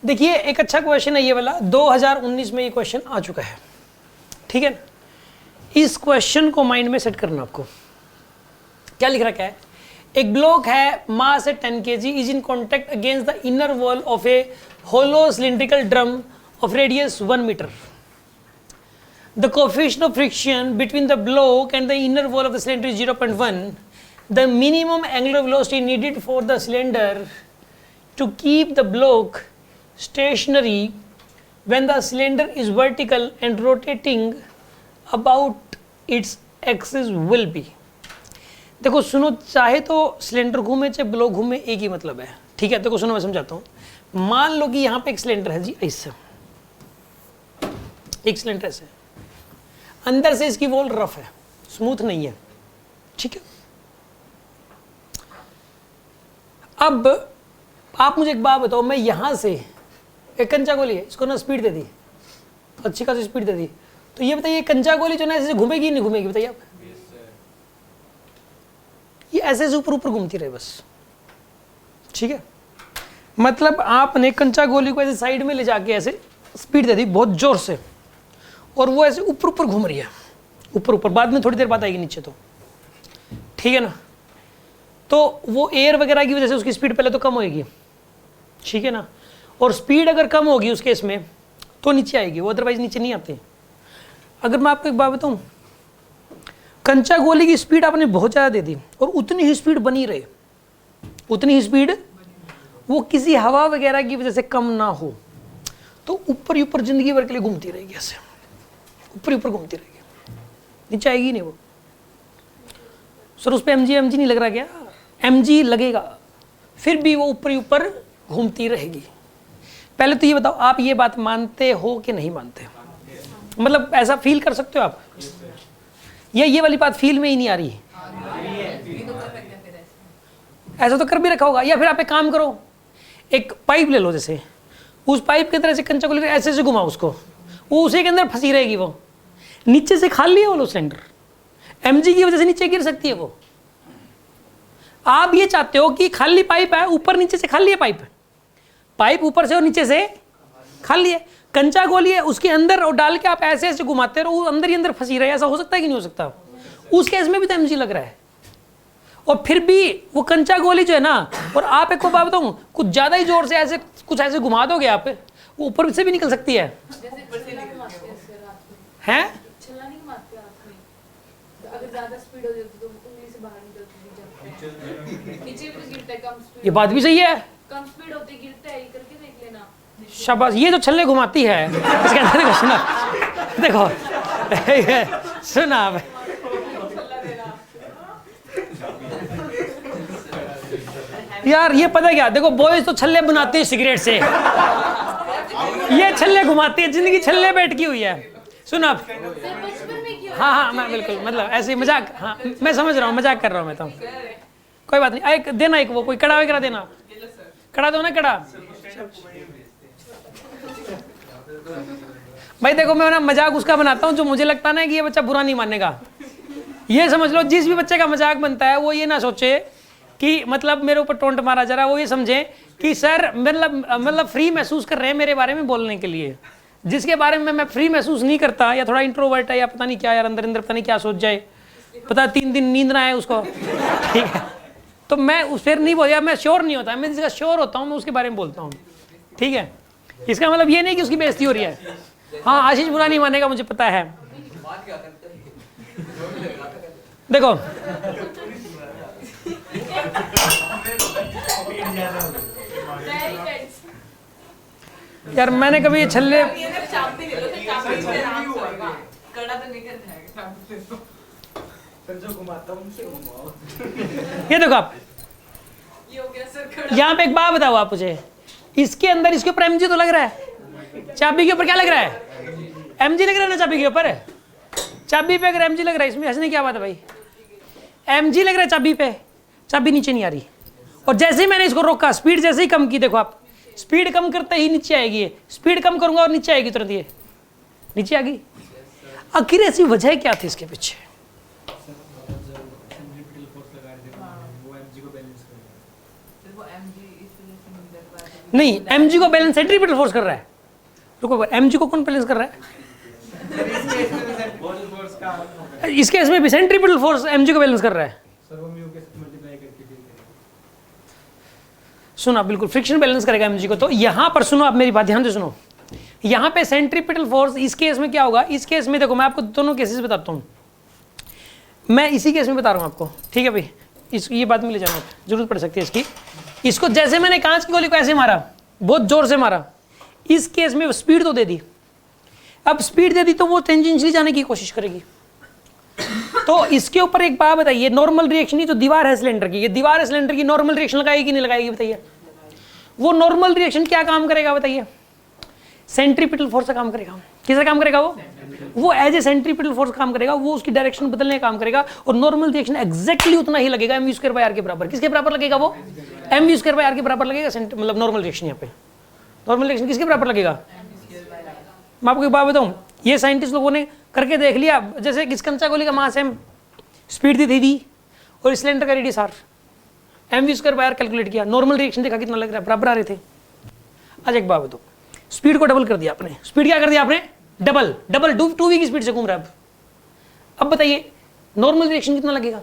देखिए एक अच्छा क्वेश्चन है ये वाला, 2019 में ये क्वेश्चन आ चुका है, ठीक है ना। इस क्वेश्चन को माइंड में सेट करना आपको। क्या लिख रखा है, एक ब्लॉक है, मास है 10 kg, is in contact against the inner wall of a hollow cylindrical drum of radius 1 metre. The coefficient of friction between the block and the inner wall of the cylinder is 0.1. The minimum angular velocity needed for the cylinder to keep the block stationary when the cylinder is vertical and rotating about its axis will be. देखो सुनो, चाहे तो cylinder घूमे चाहे block घूमे एक ही मतलब है, ठीक है। देखो सुनो मैं समझाता हूँ। मान लो कि यहाँ पे एक सिलेंडर है जी, ऐसे एक सिलेंडर ऐसे, अंदर से इसकी वॉल रफ है, स्मूथ नहीं है, ठीक है। अब आप मुझे एक बात बताओ, मैं यहां से एक कंचा गोली है, इसको ना स्पीड दे दी, अच्छी खासी स्पीड दे दी, तो ये बताइए कंचा गोली जो ना ऐसे घूमेगी नहीं घूमेगी, बताइए आप। ये ऐसे ऊपर ऊपर घूमती रहे बस, ठीक है। मतलब आपने कंचा गोली को ऐसे साइड में ले जाके ऐसे स्पीड दे दी बहुत जोर से, और वो ऐसे ऊपर ऊपर घूम रही है, ऊपर ऊपर, बाद में थोड़ी देर बाद आएगी नीचे, तो ठीक है ना। तो वो एयर वगैरह की वजह से उसकी स्पीड पहले तो कम होएगी, ठीक है ना। और स्पीड अगर कम होगी उस केस में तो नीचे आएगी वो, अदरवाइज नीचे नहीं आती। अगर मैं आपको एक बात बताऊं, कंचा गोली की स्पीड आपने बहुत ज़्यादा दे दी और उतनी ही स्पीड बनी रहे, उतनी ही स्पीड वो किसी हवा वगैरह की वजह से कम ना हो, तो ऊपर ही ऊपर जिंदगी भर के लिए घूमती रहेगी, ऐसे ऊपर ही ऊपर घूमती रहेगी, नीचे आएगी नहीं वो। सर उस पर एमजी नहीं लग रहा क्या? एमजी लगेगा, फिर भी वो ऊपर ही ऊपर घूमती रहेगी। पहले तो ये बताओ, आप ये बात मानते हो कि नहीं मानते? मतलब ऐसा फील कर सकते हो आप, या ये वाली बात फील में ही नहीं आ रही? ऐसा तो कर भी रखा होगा। या फिर आप एक काम करो, एक पाइप ले लो, जैसे उस पाइप की तरह से कंचा को लेकर ऐसे ऐसे घुमाओ उसको, वो उसी के अंदर फंसी रहेगी, वो नीचे से खाली है वो सिलेंडर, एमजी की वजह से नीचे गिर सकती है वो। आप ये चाहते हो कि खाली पाइप है, ऊपर नीचे से खाली है पाइप, पाइप ऊपर से और नीचे से खाली है, कंचा गोली है उसके अंदर और डाल के आप ऐसे ऐसे घुमाते रहो, वो अंदर ही अंदर फंसी रहे। ऐसा हो सकता है कि नहीं हो सकता? उस केस में भी तो एमजी लग रहा है, और फिर भी वो कंचा गोली जो है ना, और आप एक को बात बताऊं, कुछ ज्यादा ही जोर से ऐसे कुछ ऐसे घुमा दोगे आप, वो ऊपर से भी निकल सकती है। हैं? अगर ज्यादा स्पीड हो जाती तो उंगली से बाहर निकलती नीचे भी तो गिरता है, कम स्पीड। ये बात भी सही है, कम स्पीड होते गिरता है, ये करके देख लेना। शाबाश। ये जो छल्ले घुमाती है इसके अंदर देखो, सुना देखो सुना आप, यार ये पता क्या, देखो बॉयज तो छल्ले बनाते हैं सिगरेट से, ये छल्ले घुमाती है, जिंदगी छल्ले बैठ की हुई है। सुना आप, हाँ हाँ मैं बिल्कुल, मतलब ऐसे ही मजाक, हाँ मैं समझ रहा हूँ, मजाक कर रहा हूँ मैं, तो कोई बात नहीं। एक देना, एक वो कोई कड़ा वगैरह देना, कड़ा दो ना, कड़ा। भाई देखो मैं ना मजाक उसका बनाता हूँ जो मुझे लगता ना कि ये बच्चा बुरा नहीं मानेगा। ये समझ लो, जिस भी बच्चे का मजाक बनता है वो ये ना सोचे कि मतलब मेरे ऊपर टोंट मारा जा रहा है, वो ये समझे कि सर मतलब फ्री महसूस कर रहे हैं मेरे बारे में बोलने के लिए, जिसके बारे में मैं फ्री महसूस नहीं करता, या थोड़ा इंट्रोवर्ट है, या पता नहीं क्या यार अंदर अंदर पता नहीं क्या सोच जाए, पता 3 दिन नींद ना आए उसको, ठीक है। तो मैं उस फिर नहीं बोल, मैं श्योर नहीं होता, मैं जिसका श्योर होता हूँ मैं उसके बारे में बोलता हूँ, ठीक है। इसका मतलब ये नहीं कि उसकी बेइज्जती हो रही है। हाँ आशीष बुरा नहीं मानेगा, मुझे पता है। देखो यार मैंने कभी ये छल्ले, ये देखो आप, यहाँ पे एक बात बताओ आप मुझे, इसके अंदर इसके ऊपर एमजी तो लग रहा है, चाबी के ऊपर क्या लग रहा है? एमजी लग रहा है ना चाबी के ऊपर, चाबी पे अगर एमजी लग रहा है, इसमें हंसने क्या बात है भाई? एमजी लग रहा है चाबी पे, चाबी नीचे नहीं आ रही, और जैसे ही मैंने इसको रोका, स्पीड जैसे ही कम की, देखो आप स्पीड कम करते ही नीचे आएगी, स्पीड कम करूंगा और नीचे आएगी, तुरंत ये नीचे आ गई। आखिर ऐसी वजह क्या थी इसके पीछे? नहीं, mg को बैलेंस सेंट्रीपिटल फोर्स कर रहा है। रुको, mg को कौन बैलेंस कर रहा है? इस केस में भी सेंट्रीपिटल फोर्स mg को बैलेंस कर रहा है। सुनो, बिल्कुल फ्रिक्शन बैलेंस करेगा mg को। तो यहां पर सुनो, आप मेरी बात ध्यान से सुनो, यहां पे सेंट्रीपिटल फोर्स इस केस में क्या होगा? इस केस में देखो, मैं आपको दोनों केसेस बताता हूं, मैं इसी केस में बता रहा हूं आपको, ठीक है भाई? ये बात में ले जाना, जरूरत पड़ सकती है इसकी। इसको जैसे मैंने कांच की गोली को ऐसे मारा, बहुत जोर से मारा, इस केस में स्पीड तो दे दी। अब स्पीड दे दी तो वो टेंजेंशियली जाने की कोशिश करेगी। तो इसके ऊपर एक बात बताइए, नॉर्मल रिएक्शन, ही तो दीवार है सिलेंडर की, ये दीवार है सिलेंडर की, नॉर्मल रिएक्शन लगाएगी कि नहीं लगाएगी बताइए? वो नॉर्मल रिएक्शन क्या काम करेगा बताइए? सेंट्रीपिटल फोर्स का काम करेगा। किसका काम करेगा? वो एज ए सेंट्रीपिटल फोर्स काम करेगा, वो उसकी डायरेक्शन बदलने का काम करेगा, और नॉर्मल रिएक्शन एग्जैक्टली उतना ही लगेगा, mv²/r के बराबर। किसके बराबर लगेगा? वो mv²/r के बराबर लगेगा, मतलब नॉर्मल रिएक्शन। यहाँ पे नॉर्मल रिएक्शन किसके बराबर लगेगा? मैं आपको एक बात बताऊं, ये साइंटिस्ट लोगों ने करके देख लिया। जैसे इस कंचा गोली का मास m, स्पीड दी थी v, और सिलेंडर का रेडियस r, mv²/r कैलकुलेट किया, नॉर्मल रिएक्शन देखा कितना लग रहा है, बराबर आ रहे थे। आज एक बात बताओ, स्पीड को डबल कर दिया आपने, स्पीड क्या कर दिया आपने? डबल। 2v की स्पीड से घूम रहा है। अब बताइए नॉर्मल रिएक्शन कितना लगेगा?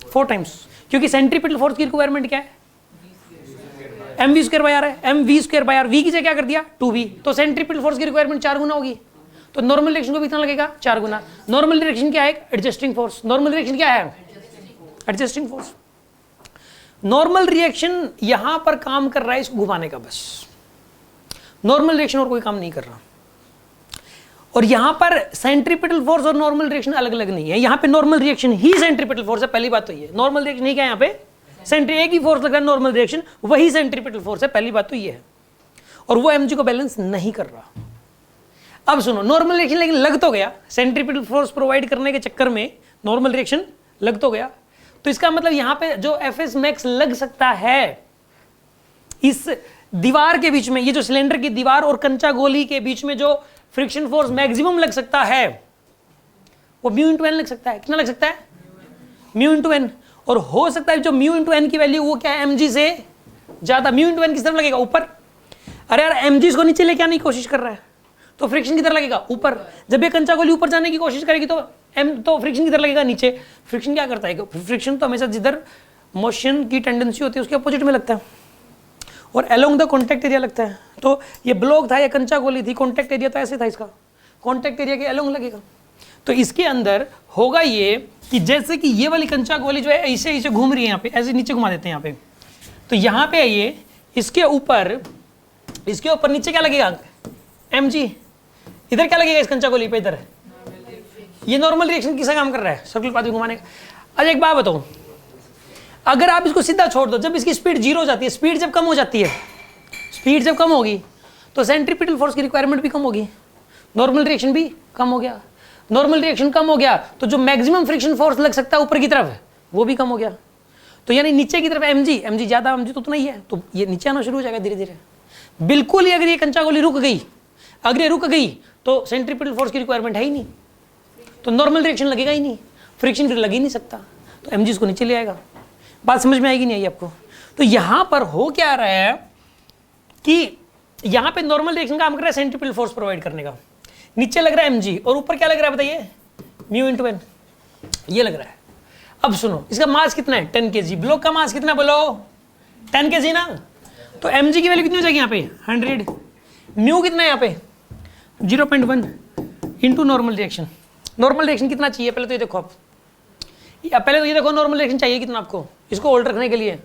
4 टाइम्स, क्योंकि सेंट्रीपिटल फोर्स की रिक्वायरमेंट क्या है? mv²/r है, mv²/r, v की जगह क्या कर दिया? 2v, तो सेंट्रीपिटल फोर्स की रिक्वायरमेंट 4 गुना होगी, तो नॉर्मल रिएक्शन को भी कितना लगेगा? 4 गुना। नॉर्मल रिएक्शन क्या है? Adjusting force. नॉर्मल रिएक्शन क्या है? Adjusting force. नॉर्मल रिएक्शन यहां पर काम कर रहा है इसको घुमाने का, बस। नॉर्मल रिएक्शन और कोई काम नहीं कर रहा। और यहां पर सेंट्रीपिटल फोर्स और नॉर्मल रिएक्शन अलग अलग नहीं है, यहां पे नॉर्मल रिएक्शन ही सेंट्रीपिटल फोर्स है। पहली बात तो ये, नॉर्मल रिएक्शन ही क्या है यहाँ पे? एक ही फोर्स लग रहा है, नॉर्मल रिएक्शन, वही सेंट्रीपिटल फोर्स है। पहली बात तो ये है, और वो mg को बैलेंस नहीं कर रहा। अब सुनो, नॉर्मल रिएक्शन लेकिन लग तो गया, सेंट्रीपिटल फोर्स प्रोवाइड करने के चक्कर में नॉर्मल रिएक्शन लग तो गया। तो इसका मतलब यहां पे जो Fs max लग सकता है इस दीवार के बीच में, ये जो सिलेंडर की दीवार और कंचा गोली के बीच में जो फ्रिक्शन फोर्स मैक्सिमम लग सकता है, वो μ×n लग सकता है। कितना लग सकता है? μ×n। और हो सकता है जो μ×n की वैल्यू वो क्या है? mg से ज्यादा। μ×n किस तरफ लगेगा? ऊपर। अरे यार, mg इसको नीचे लेके आने की कोशिश कर रहा है, तो फ्रिक्शन किधर लगेगा? ऊपर। जब ये कंचा गोली ऊपर जाने की कोशिश करेगी तो फ्रिक्शन किधर लगेगा? नीचे। फ्रिक्शन क्या करता है? फ्रिक्शन तो हमेशा जिधर मोशन की टेंडेंसी होती है उसके अपोजिट में लगता है, और अलोंग द कॉन्टैक्ट एरिया लगता है। तो ये ब्लॉक था, ये कंचा गोली थी, कॉन्टैक्ट एरिया तो ऐसे था, इसका कॉन्टैक्ट एरिया के अलोंग लगेगा। तो इसके अंदर होगा ये कि जैसे कि ये वाली कंचा गोली जो है ऐसे ऐसे घूम रही है, यहाँ पे ऐसे नीचे घुमा देते हैं यहाँ पे, तो यहाँ पे ये इसके ऊपर नीचे क्या लगेगा? mg। इधर क्या लगेगा इस कंचा गोली पे? इधर। ये नॉर्मल रिएक्शन किसका काम कर रहा है? सर्कुलर पाथ में घुमाने का। अच्छा एक बात बताऊं, अगर आप इसको सीधा छोड़ दो, जब इसकी स्पीड 0 हो जाती है, स्पीड जब कम हो जाती है, स्पीड जब कम होगी तो सेंट्रीपिटल फोर्स की रिक्वायरमेंट भी कम होगी, नॉर्मल रिएक्शन भी कम हो गया। नॉर्मल रिएक्शन कम हो गया तो जो मैक्सिमम फ्रिक्शन फोर्स लग सकता है ऊपर की तरफ वो भी कम हो गया। तो यानी नीचे की तरफ mg ज्यादा, mg तो उतना ही है, तो ये नीचे आना शुरू हो जाएगा धीरे धीरे। बिल्कुल ही अगर ये कंचा गोली रुक गई, अगर ये रुक गई तो सेंट्रीपिटल फोर्स की रिक्वायरमेंट है ही नहीं, तो नॉर्मल रिएक्शन लगेगा ही नहीं, फ्रिक्शन फिर लग ही नहीं सकता, तो mg इसको नीचे ले आएगा। बात समझ में आएगी नहीं आई आपको? तो यहां पर हो क्या रहा है कि यहां पे नॉर्मल रिएक्शन काम कर रहा है सेंट्रीपिटल फोर्स प्रोवाइड करने का, नीचे लग रहा है mg और ऊपर क्या लग रहा है बताइए? μ×n ये लग रहा है। अब सुनो, इसका मास कितना है? 10 kg। ब्लॉक का मास कितना बोलो? 10 kg ना, तो mg की वैल्यू कितनी हो जाएगी यहाँ पे? 100। म्यू कितना है यहाँ पे? 0.1 into normal reaction. Normal reaction कितना चाहिए पहले तो ये देखो आप, पहले तो ये देखो नॉर्मल रिएक्शन चाहिए कितना आपको इसको होल्ड रखने के लिए?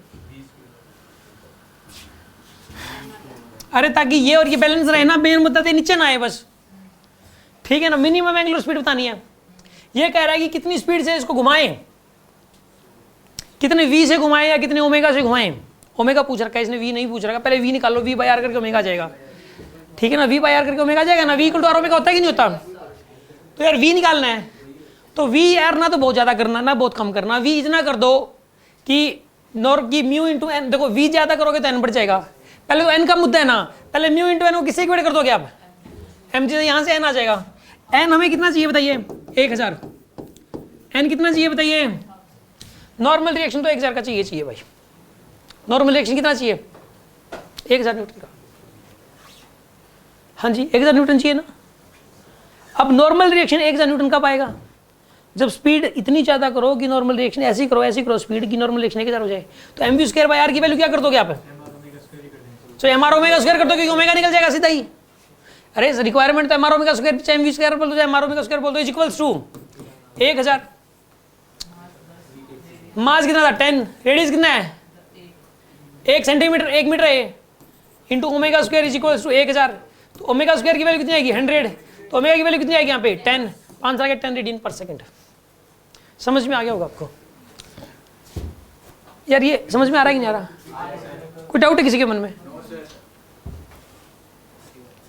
अरे ताकि ये और ये बैलेंस रहे ना, मेन मुद्दा नीचे ना आए बस, ठीक है ना? मिनिमम एंगुलर स्पीड बतानी है। ये कह रहा है कि कितनी स्पीड से इसको घुमाएं, कितने v से घुमाएं या कितने ओमेगा से घुमाएं। ओमेगा पूछ रखा है इसने, v नहीं पूछ रखा। पहले v निकालो, v/r करके ओमेगा जाएगा, ठीक है ना? v/r करके ओमेगा जाएगा ना, v = r ओमेगा होता है कि नहीं होता? तो यार v निकालना है तो v/r ना तो बहुत ज्यादा करना ना बहुत कम करना, v इतना कर दो कि μ×n। देखो v ज्यादा करोगे तो n बढ़ जाएगा, पहले तो n का मुद्दा है ना, पहले μ×n को किससे इक्वेट कर दोगे आप? mg से यहाँ से n आ जाएगा। n हमें कितना चाहिए बताइए? 1000। n कितना चाहिए बताइए? नॉर्मल रिएक्शन तो 1000 का चाहिए भाई। नॉर्मल रिएक्शन कितना चाहिए? 1000 न्यूटन का। हाँ जी 1000 न्यूटन चाहिए ना। अब नॉर्मल रिएक्शन 1000 न्यूटन कब आएगा? जब स्पीड इतनी ज़्यादा करो कि नॉर्मल रिएक्शन ऐसी करो स्पीड की नॉर्मल रिएक्शन 1000 हो जाए, तो mv²/r की वैल्यू क्या कर दोगे आप? तो mr ओमेगा स्क्वायर कर दो, क्योंकि ओमेगा निकल जाएगा सीधा ही। अरे रिक्वायरमेंट तो mr ओमेगा स्क्वायर चाहे mv² बोल दो चाहे mr ओमेगा स्क्वायर बोल दो, इज इक्वल्स टू 1000। मास कितना था 10, रेडियस कितना है 1 सेंटीमीटर 1 मीटर है, into omega square is equals to 1000। तो ओमेगा स्क्वायर की वैल्यू कितनी आएगी 100, तो ओमेगा की वैल्यू कितनी आएगी यहाँ पे 10, 5 आ गया 10 रेडियन पर सेकंड। समझ में आ गया होगा आपको यार, ये समझ में आ रहा है कि नहीं आ रहा? कोई डाउट है किसी के मन में?